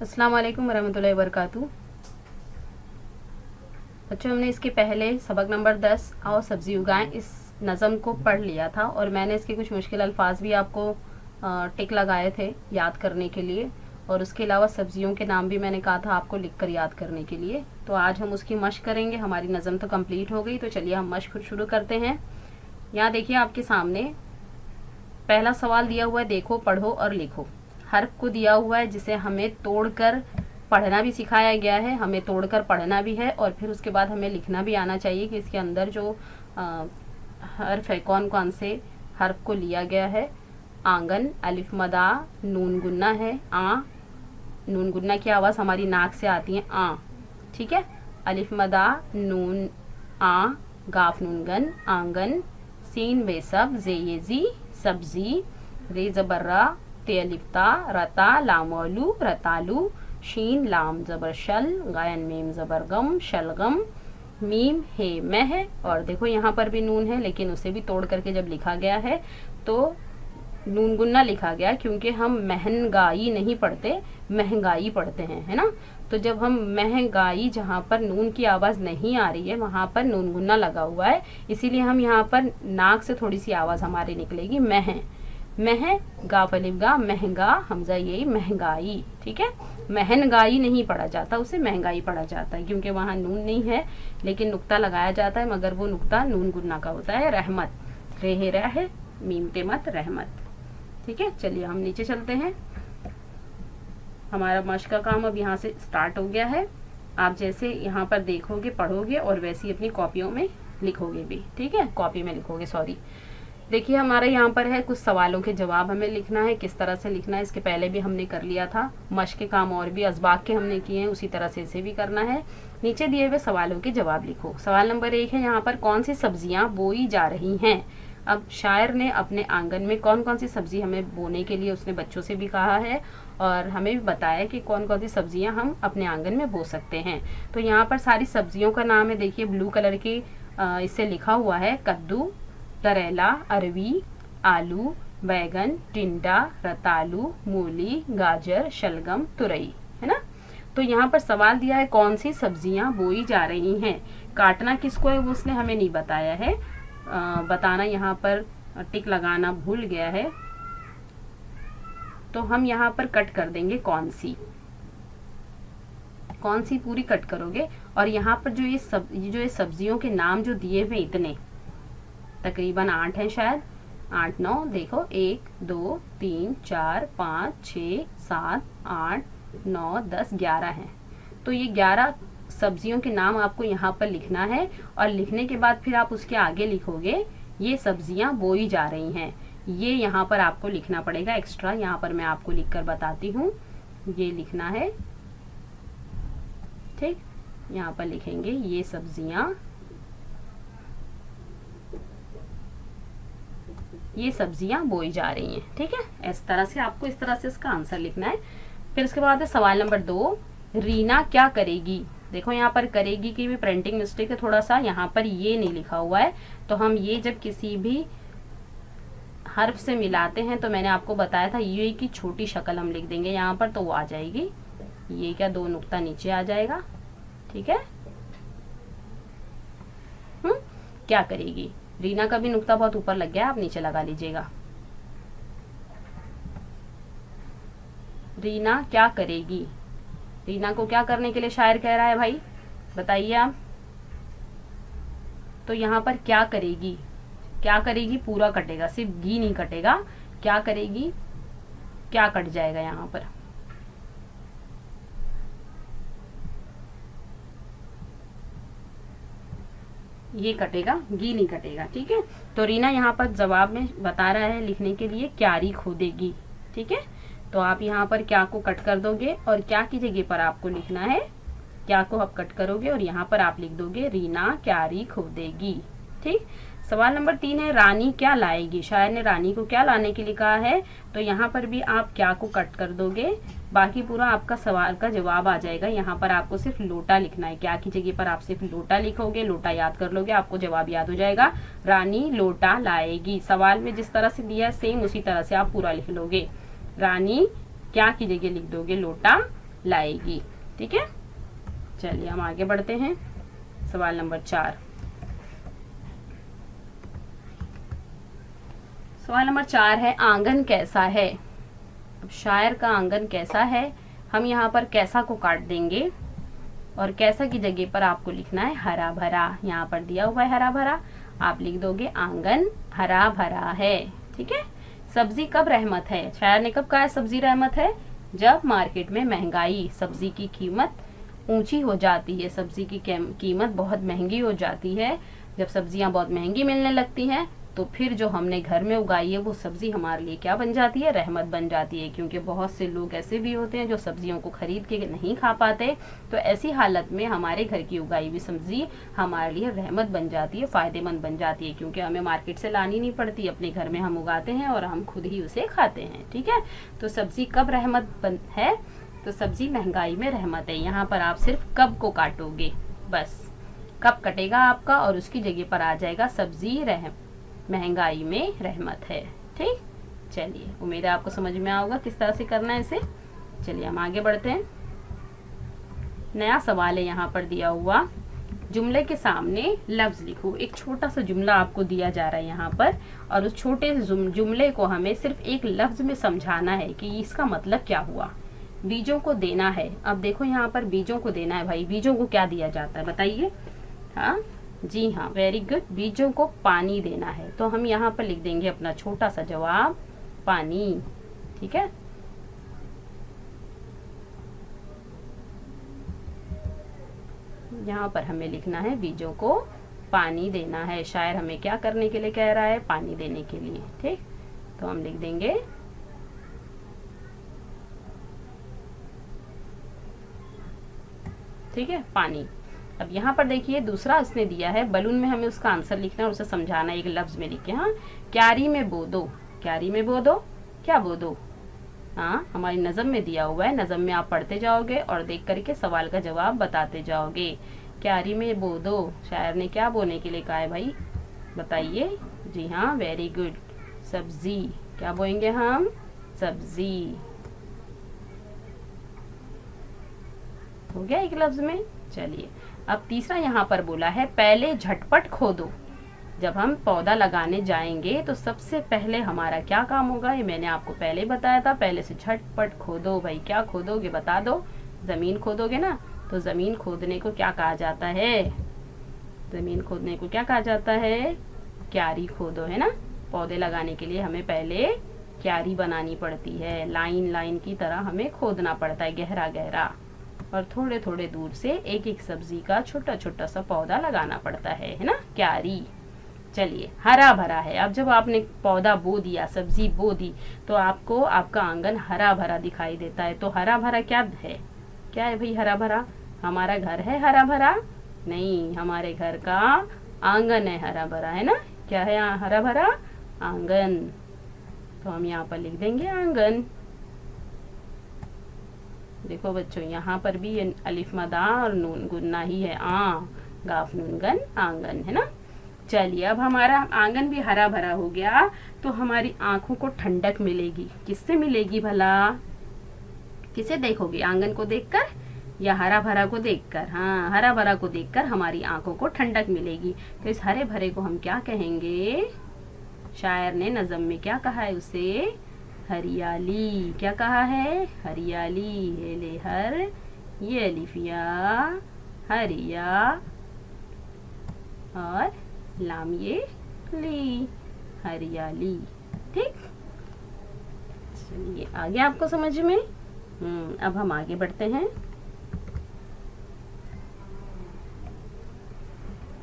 अस्सलाम वालेकुम वरहमतुल्लाहि वबरकातुहू। बच्चों, हमने इसके पहले सबक नंबर 10 आओ सब्जी उगाएं इस नज़म को पढ़ लिया था और मैंने इसके कुछ मुश्किल अल्फाज भी आपको टिक लगाए थे याद करने के लिए, और उसके अलावा सब्जियों के नाम भी मैंने कहा था आपको लिख कर याद करने के लिए। तो आज हम उसकी मश्क करेंगे। हमारी नज़म तो कंप्लीट हो गई, तो चलिए हम मश्क शुरू करते हैं। यहाँ देखिए आपके सामने पहला सवाल दिया हुआ है, देखो पढ़ो और लिखो। हर्फ को दिया हुआ है जिसे हमें तोड़कर पढ़ना भी सिखाया गया है, हमें तोड़कर पढ़ना भी है, और फिर उसके बाद हमें लिखना भी आना चाहिए कि इसके अंदर जो हर्फ है कौन कौन से हर्फ को लिया गया है। आंगन, अलिफ मदा, नून गुन्ना है, आ, नून गुन्ना की आवाज़ हमारी नाक से आती है आ, ठीक है। अलिफ मदा नून आ, गाफ नून गन, आंगन, सीन बेसब, जेयेजी सब्जी, रे जबर्रा, ते अलिफ्ता, रता लामोलू रतालू, शीन लाम जबर शल, गायन मीम जबर गम शलगम, मीम हे मह। और देखो यहाँ पर भी नून है लेकिन उसे भी तोड़ करके जब लिखा गया है तो नून गुन्ना लिखा गया, क्योंकि हम महंगाई नहीं पढ़ते, महंगाई पढ़ते हैं, है ना। तो जब हम महंगाई, जहाँ पर नून की आवाज़ नहीं आ रही है वहाँ पर नून गुन्ना लगा हुआ है, इसीलिए हम यहाँ पर नाक से थोड़ी सी आवाज़ हमारी निकलेगी मह, मह, गाफ अलिफ गा, महंगा, हमजा यही महंगाई, ठीक है। महंगाई नहीं पढ़ा जाता, उसे महंगाई पढ़ा जाता है क्योंकि वहाँ नून नहीं है लेकिन नुक्ता लगाया जाता है, मगर वो नुक्ता नून गुन्ना का होता है। रहमत, रेहे रह, मीम ते मत, रहमत, ठीक है। चलिए हम नीचे चलते हैं। हमारा मश्क का काम अब यहाँ से स्टार्ट हो गया है। आप जैसे यहाँ पर देखोगे पढ़ोगे और वैसे ही अपनी कॉपियों में लिखोगे भी, ठीक है, कॉपी में लिखोगे, सॉरी। देखिए हमारे यहाँ पर है कुछ सवालों के जवाब हमें लिखना है। किस तरह से लिखना है इसके पहले भी हमने कर लिया था। मश्क के काम और भी असबाक के हमने किए हैं, उसी तरह से इसे भी करना है। नीचे दिए हुए सवालों के जवाब लिखो। सवाल नंबर 1 है यहाँ पर, कौन सी सब्जियाँ बोई जा रही हैं। अब शायर ने अपने आंगन में कौन कौन सी सब्जी हमें बोने के लिए उसने बच्चों से भी कहा है और हमें भी बताया कि कौन कौन सी सब्जियां हम अपने आंगन में बो सकते हैं। तो यहाँ पर सारी सब्जियों का नाम है, देखिए ब्लू कलर की इससे लिखा हुआ है, कद्दू, करेला, अरवी, आलू, बैगन, टिंडा, रतालू, मूली, गाजर, शलगम, तुरई, है ना। तो यहाँ पर सवाल दिया है कौन सी सब्जियां बोई जा रही हैं। काटना किसको है वो उसने हमें नहीं बताया है, बताना यहाँ पर टिक लगाना भूल गया है, तो हम यहाँ पर कट कर देंगे कौन सी पूरी कट करोगे। और यहाँ पर जो ये सब्जियों के नाम जो दिए हुए इतने तकरीबन 8 हैं, शायद 8 9, देखो 1 2 3 4 5 6 7 8 9 10 11 हैं। तो ये 11 सब्जियों के नाम आपको यहाँ पर लिखना है और लिखने के बाद फिर आप उसके आगे लिखोगे ये सब्जियां बोई जा रही हैं। ये यहाँ पर आपको लिखना पड़ेगा एक्स्ट्रा, यहाँ पर मैं आपको लिखकर बताती हूँ, ये लिखना है, ठीक। यहाँ पर लिखेंगे ये सब्जियां बोई जा रही हैं, ठीक है। इस तरह से आपको इस तरह से इसका आंसर लिखना है। फिर उसके बाद है सवाल नंबर 2, रीना क्या करेगी। देखो यहाँ पर करेगी की भी प्रिंटिंग मिस्टेक है थोड़ा सा, यहाँ पर ये नहीं लिखा हुआ है, तो हम ये जब किसी भी हर्फ से मिलाते हैं तो मैंने आपको बताया था ये की छोटी शक्ल हम लिख देंगे यहाँ पर, तो वो आ जाएगी, ये क्या 2 नुक्ता नीचे आ जाएगा, ठीक है। क्या करेगी, रीना का भी नुक्ता बहुत ऊपर लग गया, आप नीचे लगा लीजिएगा। रीना क्या करेगी, रीना को क्या करने के लिए शायर कह रहा है भाई, बताइए आप। तो यहाँ पर क्या करेगी, क्या करेगी पूरा कटेगा, सिर्फ गी नहीं कटेगा, क्या करेगी क्या कट जाएगा यहाँ पर, ये कटेगा, गी नहीं कटेगा, ठीक है। तो रीना यहाँ पर जवाब में बता रहा है लिखने के लिए क्यारी खोदेगी, ठीक है। तो आप यहाँ पर क्या को कट कर दोगे और क्या की जगह पर आपको लिखना है, क्या को आप कट करोगे और यहाँ पर आप लिख दोगे रीना क्यारी खोदेगी, ठीक। सवाल नंबर 3 है, रानी क्या लाएगी। शायर ने रानी को क्या लाने के लिए कहा है, तो यहाँ पर भी आप क्या को कट कर दोगे, बाकी पूरा आपका सवाल का जवाब आ जाएगा। यहाँ पर आपको सिर्फ लोटा लिखना है, क्या की जगह पर आप सिर्फ लोटा लिखोगे, लोटा याद कर लोगे, आपको जवाब याद हो जाएगा। रानी लोटा लाएगी, सवाल में जिस तरह से दिया है सेम उसी तरह से आप पूरा लिख लोगे। रानी क्या की जगह लिख दोगे लोटा, लाएगी। ठीक है, चलिए हम आगे बढ़ते हैं। सवाल नंबर 4। सवाल नंबर 4 है, आंगन कैसा है। अब शायर का आंगन कैसा है, हम यहाँ पर कैसा को काट देंगे और कैसा की जगह पर आपको लिखना है हरा भरा। यहाँ पर दिया हुआ है हरा भरा, आप लिख दोगे आंगन हरा भरा है। ठीक है, सब्जी कब रहमत है। शायर ने कब कहा है सब्जी रहमत है, जब मार्केट में महंगाई, सब्जी की कीमत ऊंची हो जाती है, सब्जी की कीमत बहुत महंगी हो जाती है। जब सब्जियां बहुत महंगी मिलने लगती हैं तो फिर जो हमने घर में उगाई है वो सब्जी हमारे लिए क्या बन जाती है, रहमत बन जाती है। क्योंकि बहुत से लोग ऐसे भी होते हैं जो सब्जियों को खरीद के नहीं खा पाते, तो ऐसी हालत में हमारे घर की उगाई हुई सब्जी हमारे लिए रहमत बन जाती है, फायदेमंद बन जाती है। क्योंकि हमें मार्केट से लानी नहीं पड़ती, अपने घर में हम उगाते हैं और हम खुद ही उसे खाते हैं। ठीक है, तो सब्जी कब रहमत है, तो सब्जी महंगाई में रहमत है। यहाँ पर आप सिर्फ कब को काटोगे, बस कब कटेगा आपका और उसकी जगह पर आ जाएगा सब्जी महंगाई में रहमत है। ठीक, चलिए उम्मीद है आपको समझ में आएगा किस तरह से करना है इसे। चलिए हम आगे बढ़ते हैं। नया सवाल है यहाँ पर दिया हुआ, जुमले के सामने लफ्ज लिखो। एक छोटा सा जुमला आपको दिया जा रहा है यहाँ पर, और उस छोटे से जुमले को हमें सिर्फ एक लफ्ज में समझाना है कि इसका मतलब क्या हुआ। बीजों को देना है। अब देखो यहाँ पर बीजों को देना है भाई, बीजों को क्या दिया जाता है बताइए। हाँ जी हाँ, वेरी गुड, बीजों को पानी देना है। तो हम यहाँ पर लिख देंगे अपना छोटा सा जवाब, पानी। ठीक है, यहाँ पर हमें लिखना है बीजों को पानी देना है। शायर हमें क्या करने के लिए कह रहा है, पानी देने के लिए। ठीक, तो हम लिख देंगे ठीक है पानी। अब यहाँ पर देखिए दूसरा इसने दिया है, बलून में हमें उसका आंसर लिखना है और उसे समझाना है एक लफ्ज में लिख के। हाँ, क्यारी में बो दो, क्यारी में बो दो, क्या बो दो। हाँ, हमारी नज़म में दिया हुआ है, नज़म में आप पढ़ते जाओगे और देख करके सवाल का जवाब बताते जाओगे। क्यारी में बो दो, शायर ने क्या बोने के लिए कहा है भाई बताइए। जी हाँ, वेरी गुड, सब्जी। क्या बोएंगे हम, सब्जी। हो गया एक लफ्ज में। चलिए अब तीसरा यहाँ पर बोला है, पहले झटपट खोदो। जब हम पौधा लगाने जाएंगे तो सबसे पहले हमारा क्या काम होगा, ये मैंने आपको पहले बताया था। पहले से झटपट खोदो। भाई क्या खोदोगे बता दो, जमीन खोदोगे ना। तो जमीन खोदने को क्या कहा जाता है, जमीन खोदने को क्या कहा जाता है, क्यारी खोदो, है ना। पौधे लगाने के लिए हमें पहले क्यारी बनानी पड़ती है, लाइन लाइन की तरह हमें खोदना पड़ता है, गहरा गहरा, और थोड़े थोड़े दूर से एक एक सब्जी का छोटा छोटा सा पौधा लगाना पड़ता है ना, क्यारी। चलिए हरा भरा है। अब जब आपने पौधा बो दिया, सब्जी बो दी, तो आपको आपका आंगन हरा भरा दिखाई देता है। तो हरा भरा क्या है, क्या है भाई हरा भरा, हमारा घर है हरा भरा नहीं, हमारे घर का आंगन है हरा भरा, है ना। क्या है हरा भरा, आंगन। तो हम यहाँ पर लिख देंगे आंगन। देखो बच्चों यहाँ पर भी अलिफ मदा और नून गुन्ना ही है, गाफ नून गन आंगन, है ना। चलिए अब हमारा आंगन भी हरा भरा हो गया, तो हमारी आंखों को ठंडक मिलेगी। किससे मिलेगी भला, किसे देखोगे, आंगन को देखकर या हरा भरा को देखकर। हाँ, हरा भरा को देखकर हमारी आंखों को ठंडक मिलेगी। तो इस हरे भरे को हम क्या कहेंगे, शायर ने नज़म में क्या कहा है उसे, हरियाली। क्या कहा है, हरियाली। ये ले हर, ये अलिफिया, हरिया, और लाम ये ली, हरियाली। ठीक, चलिए आगे आपको समझ में। अब हम आगे बढ़ते हैं।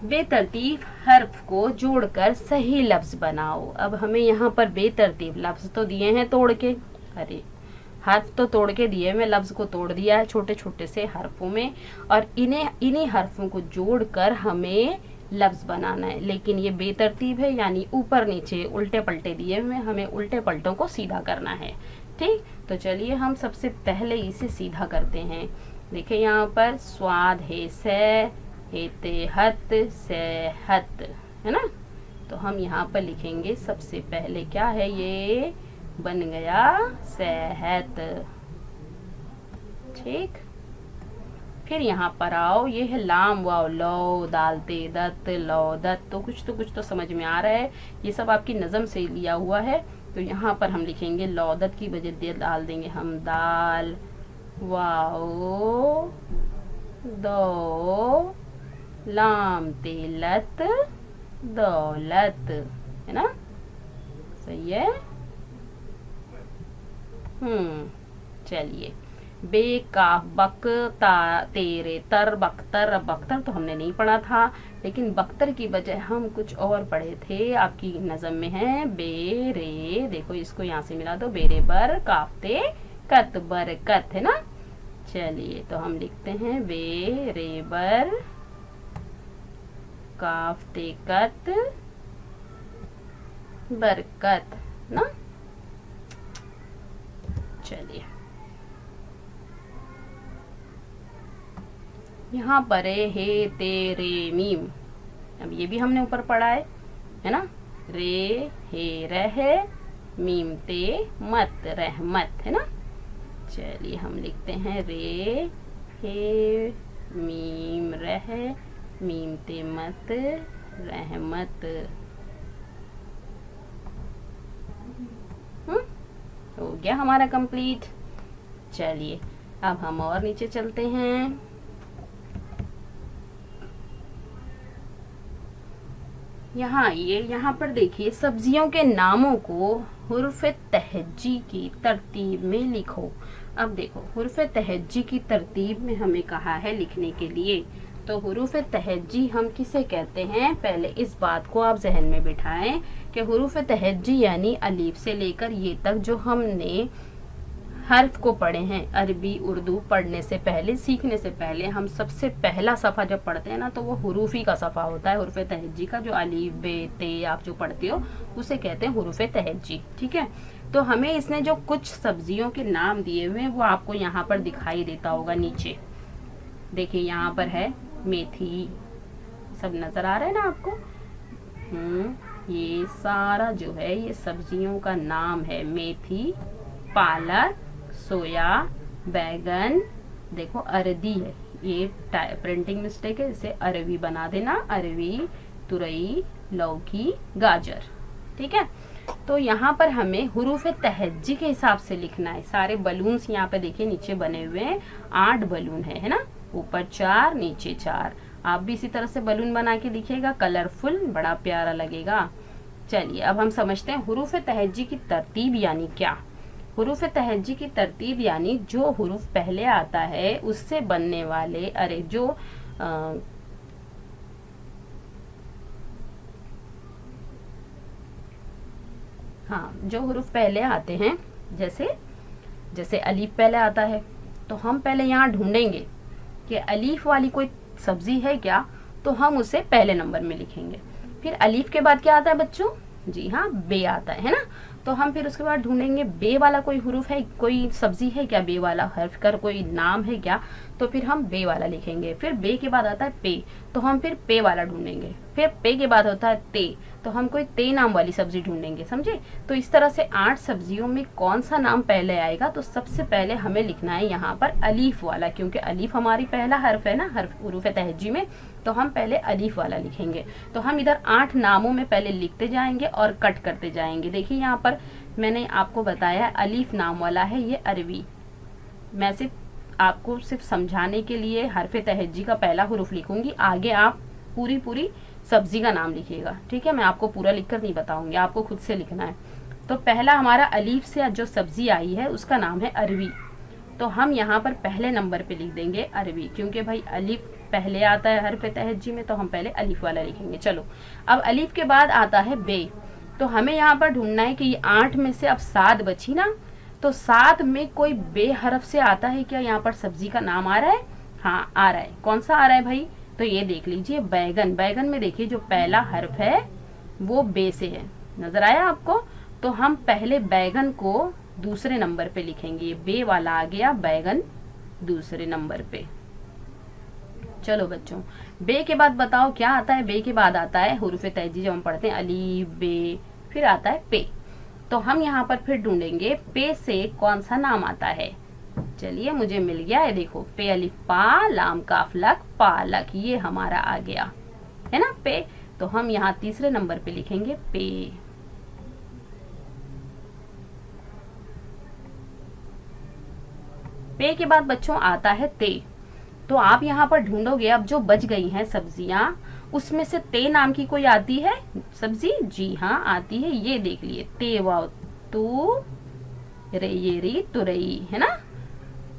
बेतरतीब हर्फ को जोड़कर सही लफ्ज बनाओ। अब हमें यहाँ पर बेतरतीब लफ्ज तो दिए हैं तोड़ के, अरे हर्फ तो तोड़ के दिए, मैं लफ्ज को तोड़ दिया है छोटे छोटे से हर्फों में, और इन्हीं हर्फों को जोड़कर हमें लफ्ज बनाना है। लेकिन ये बेतरतीब है, यानी ऊपर नीचे उल्टे पलटे दिए हुए, हमें उल्टे पलटों को सीधा करना है। ठीक, तो चलिए हम सबसे पहले इसे सीधा करते हैं। देखिए यहाँ पर स्वाद है, से हेतेहत सेहत, है ना। तो हम यहाँ पर लिखेंगे सबसे पहले क्या है, ये बन गया सेहत। ठीक। फिर यहाँ पर आओ, ये है लाम वाव लो दालते दत्त लो दत्त, तो कुछ तो समझ में आ रहा है, ये सब आपकी नज़म से लिया हुआ है। तो यहाँ पर हम लिखेंगे लौदत की वजह डाल देंगे हम दाल वाओ दो लाम तेलत दौलत, है ना, सही है। चलिए, बेकाफ बकता तेरे तर बख्तर, बख्तर तो हमने नहीं पढ़ा था, लेकिन बख्तर की बजाय हम कुछ और पढ़े थे, आपकी नज़म में है बेरे, देखो इसको यहाँ से मिला दो, बेरे बर काफते कत बरकत, है ना। चलिए तो हम लिखते हैं बेरे बर काफते कत बरकत ना। चलिए यहाँ पर हे तेरे मीम, अब ये भी हमने ऊपर पढ़ा है ना, रे हे रह मीम ते मत रहमत, है ना। चलिए हम लिखते हैं रे हे मीम रह मीम ते मत रहमत। हो गया हमारा कंप्लीट। चलिए अब हम और नीचे चलते हैं। यहाँ आइए, यहाँ पर देखिए सब्जियों के नामों को हुर्फ तहज्जी की तरतीब में लिखो। अब देखो हुर्फ तहज्जी की तरतीब में हमें कहा है लिखने के लिए, तो हुरूफ तहज्जी हम किसे कहते हैं, पहले इस बात को आप जहन में बिठाएं कि हुरूफ तहज्जी यानी अलीफ से लेकर ये तक जो हमने हर्फ को पढ़े हैं, अरबी उर्दू पढ़ने से पहले, सीखने से पहले हम सबसे पहला सफ़ा जब पढ़ते हैं ना, तो वो हुरूफी का सफ़ा होता है हुरूफ तहज्जी का, जो अलीफ बे ते आप जो पढ़ते हो उसे कहते हैं हुरूफ तहज्जी, ठीक है। तो हमें इसने जो कुछ सब्जियों के नाम दिए हुए हैं वो आपको यहाँ पर दिखाई देता होगा नीचे, देखिए यहाँ पर है मेथी, सब नजर आ रहा है ना आपको। ये सारा जो है ये सब्जियों का नाम है, मेथी, पालक, सोया, बैगन, देखो अरदी है, ये प्रिंटिंग मिस्टेक है, इसे अरवी बना देना, अरवी, तुरई, लौकी, गाजर, ठीक है। तो यहाँ पर हमें हुरूफ तहज्जी के हिसाब से लिखना है। सारे बलून्स यहाँ पे देखिए नीचे बने हुए हैं, 8 बलून है ना, ऊपर 4 नीचे 4। आप भी इसी तरह से बलून बना के लिखिएगा, कलरफुल, बड़ा प्यारा लगेगा। चलिए अब हम समझते हैं हुरूफ तहज्जी की तरतीब यानी क्या। हुरूफ तहज्जी की तरतीब यानी जो हुरूफ पहले आता है उससे बनने वाले, जो हुरूफ पहले आते हैं, जैसे अलीफ पहले आता है, तो हम पहले यहाँ ढूंढेंगे कि अलीफ वाली कोई सब्जी है क्या, तो हम उसे पहले नंबर में लिखेंगे। फिर अलीफ के बाद क्या आता है बच्चों, जी हाँ बे आता है ना, तो हम फिर उसके बाद ढूंढेंगे बे वाला कोई हुरूफ है, कोई सब्जी है क्या, बे वाला हर्फ कर कोई नाम है क्या, तो फिर हम बे वाला लिखेंगे। फिर बे के बाद आता है पे, तो हम फिर पे वाला ढूंढेंगे। फिर पे के बाद होता है ते, तो हम कोई ते नाम वाली सब्जी ढूंढेंगे, समझे। तो इस तरह से 8 सब्जियों में कौन सा नाम पहले आएगा, तो सबसे पहले हमें लिखना है यहाँ पर अलीफ वाला, क्योंकि अलीफ हमारी पहला हर्फ है ना हर्फ हुरूफ तहज्जी में, तो हम पहले अलीफ वाला लिखेंगे। तो हम इधर 8 नामों में पहले लिखते जाएंगे और कट करते जाएंगे। देखिए यहाँ पर मैंने आपको बताया अलीफ नाम वाला है ये अरवी, मैं आपको सिर्फ समझाने के लिए हर्फ तहज्जी का पहला हुरूफ लिखूंगी, आगे आप पूरी सब्जी का नाम लिखिएगा, ठीक है। मैं आपको पूरा लिखकर नहीं बताऊंगी, आपको खुद से लिखना है। तो पहला हमारा अलीफ से जो सब्जी आई है उसका नाम है अरवी, तो हम यहाँ पर पहले नंबर पे लिख देंगे अरवी, क्योंकि भाई अलीफ पहले आता है हर्फ तहज्जी में, तो हम पहले अलीफ वाला लिखेंगे। चलो अब अलीफ के बाद आता है बे, तो हमें यहाँ पर ढूंढना है कि 8 में से अब 7 बची ना, तो 7 में कोई बे हरफ से आता है क्या, यहाँ पर सब्जी का नाम आ रहा है, हाँ आ रहा है। कौन सा आ रहा है भाई, तो ये देख लीजिए बैगन, बैगन में देखिए जो पहला हर्फ है वो बे से है, नजर आया आपको। तो हम पहले बैगन को दूसरे नंबर पे लिखेंगे, बे वाला आ गया बैगन दूसरे नंबर पे। चलो बच्चों बे के बाद बताओ क्या आता है, बे के बाद आता है हुरूफ तहज्जी जब हम पढ़ते हैं अलीफ बे, फिर आता है पे। तो हम यहाँ पर फिर ढूंढेंगे पे से कौन सा नाम आता है, चलिए मुझे मिल गया है, देखो पे अलिफ पा लाम काफ लक पालक, ये हमारा आ गया है ना पे। तो हम यहाँ तीसरे नंबर पे लिखेंगे पे। पे के बाद बच्चों आता है ते। तो आप यहाँ पर ढूंढोगे, अब जो बच गई हैं सब्जियां उसमें से ते नाम की कोई आती है सब्जी? जी हाँ आती है, ये देख लिए ते वाव तू रे ये री तुरई है ना।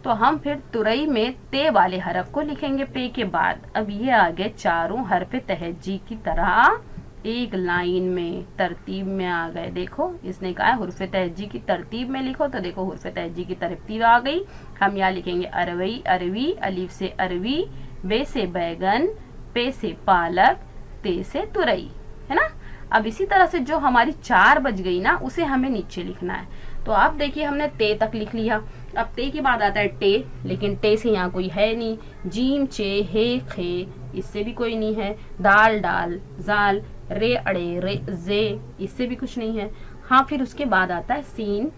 तो हम फिर तुरई में ते वाले हरफ को लिखेंगे पे के बाद। अब ये आगे चारों हरफ तहज्जी की तरह एक लाइन में तरतीब में आ गए। देखो इसने कहा हुर्फ तहज्जी की तरतीब में लिखो, तो देखो हुर्फ तहज्जी की तरतीब आ गई। हम यहाँ लिखेंगे अरवई अरवी, अलीफ से अरवी, बे से बैगन, पे से पालक, ते से तुरई है ना। अब इसी तरह से जो हमारी चार बच गई ना उसे हमें नीचे लिखना है। तो आप देखिए हमने ते तक लिख लिया। अब ते के बाद आता है टे, लेकिन टे से यहाँ कोई है नहीं। जीम चे हे खे, इससे भी कोई नहीं है। दाल डाल जाल, रे अड़े रे जे, इससे भी कुछ नहीं है। हाँ फिर उसके बाद आता है सीन,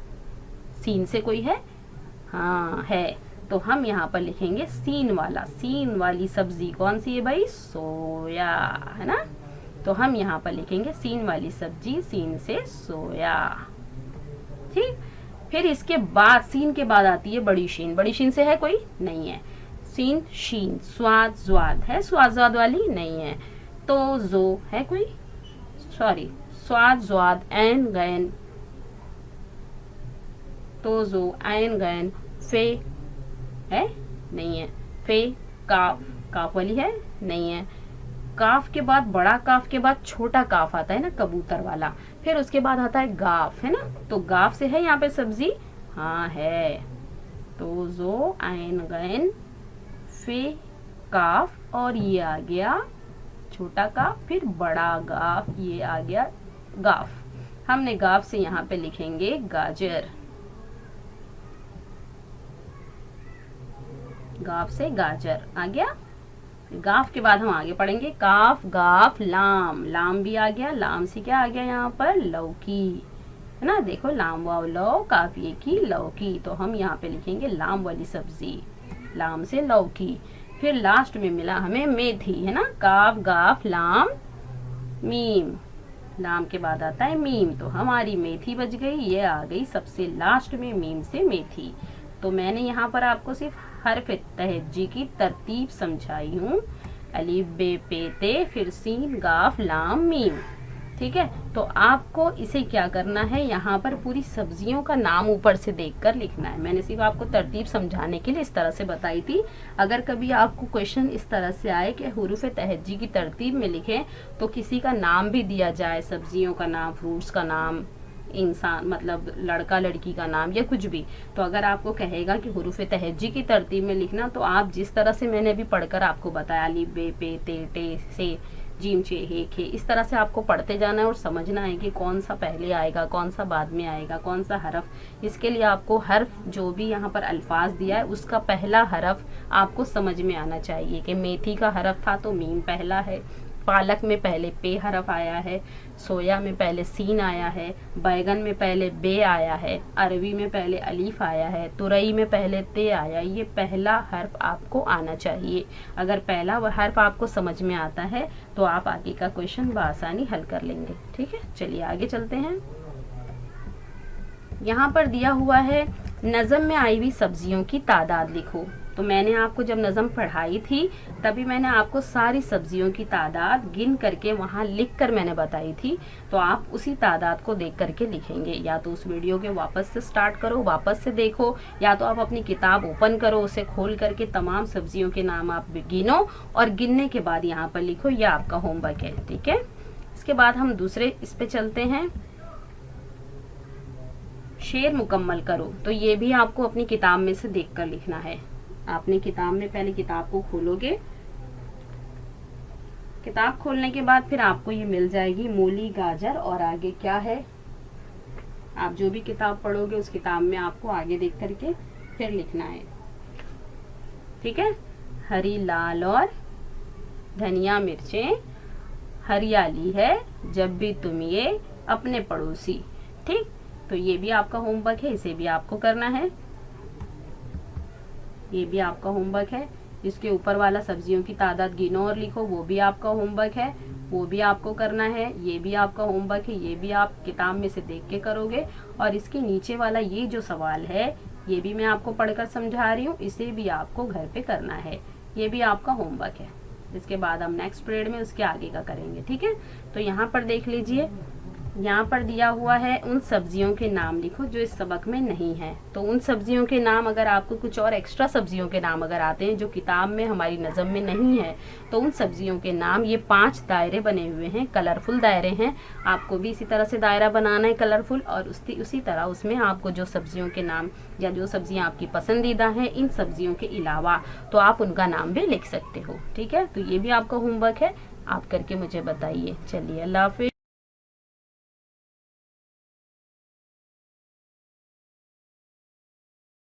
सीन से कोई है? हाँ है। तो हम यहाँ पर लिखेंगे सीन वाला, सीन वाली सब्जी कौन सी है भाई? सोया है ना। तो हम यहाँ पर लिखेंगे सीन वाली सब्जी, सीन से सोया। ठीक, फिर इसके बाद सीन के बाद आती है बड़ी शीन। बड़ी शीन से है कोई? नहीं है। सीन शीन, स्वाद ज्वाद है, स्वाद ज्वाद वाली नहीं है। तो जो है कोई? सॉरी, स्वाद ज्वाद एन गैन, तो जो ऐन गैन फे है? नहीं है। फे काफ, काफ वाली है? नहीं है। काफ के बाद बड़ा काफ के बाद छोटा काफ आता है ना, कबूतर वाला। फिर उसके बाद आता है गाफ है ना। तो गाफ से है यहाँ पे सब्जी? हाँ है। तो जो ऐन गैन फे काफ, और ये आ गया छोटा काफ, फिर बड़ा गाफ, ये आ गया गाफ। हमने गाफ से यहाँ पे लिखेंगे गाजर, गाफ से गाजर आ गया। गाफ के बाद हम आगे पढ़ेंगे काफ गाफ लाम, लाम भी आ गया। लाम से क्या आ गया यहाँ पर? लौकी है ना। देखो लाम वाव लौ काफिए की लौकी, तो हम यहाँ पे लिखेंगे लाम वाली सब्जी, लाम से लौकी। फिर लास्ट में मिला हमें मेथी है ना। काफ गाफ लाम मीम, लाम के बाद आता है मीम, तो हमारी मेथी बच गई। ये आ गई सबसे लास्ट में मीम से मेथी। तो मैंने यहाँ पर आपको सिर्फ हरफ तहज्जी की तरतीब समझाई हूँ। अलीफ बे पे ते, फिर सीन गाफ लाम मीम। ठीक है, तो आपको इसे क्या करना है, यहाँ पर पूरी सब्जियों का नाम ऊपर से देखकर लिखना है। मैंने सिर्फ आपको तरतीब समझाने के लिए इस तरह से बताई थी। अगर कभी आपको क्वेश्चन इस तरह से आए कि हुरूफ तहज्जी की तरतीब में लिखें, तो किसी का नाम भी दिया जाए, सब्जियों का नाम, फ्रूट्स का नाम, इंसान मतलब लड़का लड़की का नाम या कुछ भी, तो अगर आपको कहेगा कि हुरूफ तहज्जी की तरतीब में लिखना, तो आप जिस तरह से मैंने अभी पढ़कर आपको बताया, अलीफ बे पे ते टे से जीम चे हे खे, इस तरह से आपको पढ़ते जाना है और समझना है कि कौन सा पहले आएगा, कौन सा बाद में आएगा, कौन सा हरफ। इसके लिए आपको हर्फ जो भी यहाँ पर अल्फाज दिया है उसका पहला हरफ आपको समझ में आना चाहिए। कि मेथी का हरफ था तो मीम पहला है, पालक में पहले पे हरफ आया है, सोया में पहले सीन आया है, बैगन में पहले बे आया है, अरवी में पहले अलीफ आया है, तुरई में पहले ते आया। ये पहला हर्फ आपको आना चाहिए। अगर पहला हर्फ आपको समझ में आता है तो आप आगे का क्वेश्चन बआसानी हल कर लेंगे। ठीक है, चलिए आगे चलते हैं। यहाँ पर दिया हुआ है नज़म में आई हुई सब्जियों की तादाद लिखो। तो मैंने आपको जब नज़म पढ़ाई थी तभी मैंने आपको सारी सब्जियों की तादाद गिन करके वहाँ लिख कर मैंने बताई थी। तो आप उसी तादाद को देख करके लिखेंगे। या तो उस वीडियो के वापस से स्टार्ट करो, वापस से देखो, या तो आप अपनी किताब ओपन करो, उसे खोल करके तमाम सब्जियों के नाम आप गिनो और गिनने के बाद यहाँ पर लिखो। यह आपका होमवर्क है। ठीक है, इसके बाद हम दूसरे इस पे चलते हैं। शेर मुकम्मल करो। तो ये भी आपको अपनी किताब में से देख कर लिखना है। आपने किताब में पहले किताब को खोलोगे, किताब खोलने के बाद फिर आपको ये मिल जाएगी मूली गाजर और आगे क्या है, आप जो भी किताब पढ़ोगे उस किताब में आपको आगे देख करके फिर लिखना है। ठीक है, हरी लाल और धनिया मिर्चें, हरियाली है जब भी तुम ये अपने पड़ोसी। ठीक, तो ये भी आपका होमवर्क है, इसे भी आपको करना है। ये भी आपका होमवर्क है। इसके ऊपर वाला सब्जियों की तादाद गिनो और लिखो, वो भी आपका होमवर्क है, वो भी आपको करना है। ये भी आपका होमवर्क है, ये भी आप किताब में से देख के करोगे। और इसके नीचे वाला ये जो सवाल है, ये भी मैं आपको पढ़कर समझा रही हूँ, इसे भी आपको घर पे करना है। ये भी आपका होमवर्क है। इसके बाद हम नेक्स्ट पीरियड में उसके आगे का करेंगे, ठीक है। तो यहाँ पर देख लीजिए, यहाँ पर दिया हुआ है उन सब्जियों के नाम लिखो जो इस सबक में नहीं है। तो उन सब्जियों के नाम, अगर आपको कुछ और एक्स्ट्रा सब्जियों के नाम अगर आते हैं जो किताब में हमारी नज़म में नहीं है, तो उन सब्जियों के नाम, ये 5 दायरे बने हुए हैं, कलरफुल दायरे हैं। आपको भी इसी तरह से दायरा बनाना है कलरफुल, और उसी तरह उसमें आपको जो सब्जियों के नाम या जो सब्जियाँ आपकी पसंदीदा हैं इन सब्जियों के अलावा, तो आप उनका नाम भी लिख सकते हो, ठीक है। तो ये भी आपका होमवर्क है, आप करके मुझे बताइए। चलिए, अल्लाह हाफिज़।